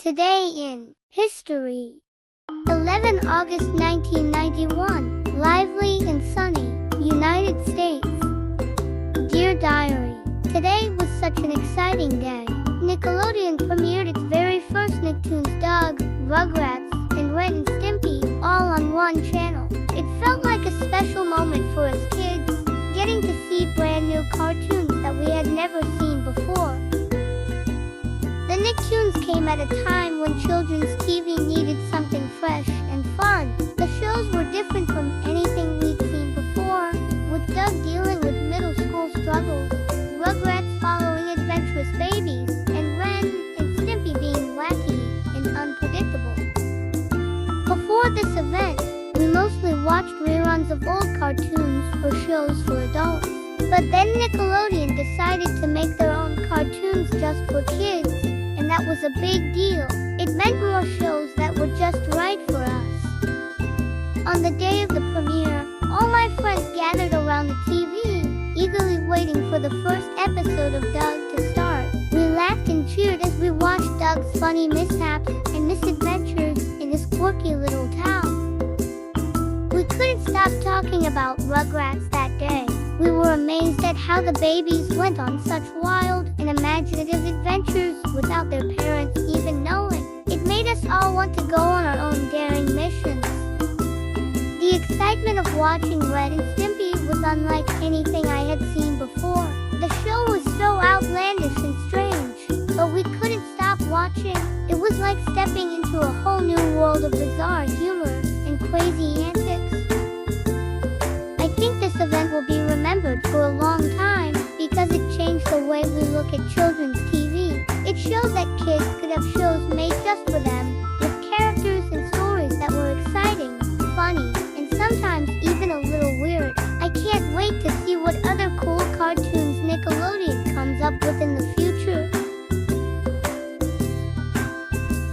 Today in history. 11 August 1991, lively and sunny, United States. Dear Diary, today was such an exciting day. Nickelodeon premiered its very first Nicktoons Doug, Rugrats, and Ren Stimpy, all on one channel. It felt like a special moment for us kids, getting to see brand new cartoons that we had never seen before. The Nicktoons came at a time when children's TV needed something fresh and fun. The shows were different from anything we'd seen before, with Doug dealing with middle school struggles, Rugrats following adventurous babies, and Ren and Stimpy being wacky and unpredictable. Before this event, we mostly watched reruns of old cartoons or shows for adults. But then Nickelodeon decided to make their own cartoons just for kids, and that was a big deal. It meant more shows that were just right for us. On the day of the premiere, all my friends gathered around the TV, eagerly waiting for the first episode of Doug to start. We laughed and cheered as we watched Doug's funny mishaps and misadventures in his quirky little town. We couldn't stop talking about Rugrats that day. We were amazed at how the babies went on such wild and imaginative adventures without their parents even knowing. It made us all want to go on our own daring missions. The excitement of watching Ren and Stimpy was unlike anything I had seen before. The show was so outlandish and strange, but we couldn't stop watching. It was like stepping into a whole new world of bizarre humor and crazy antics. I think this event will be remembered for a long time because it changed the way we look at children's TV. It showed that kids could have shows made just for them,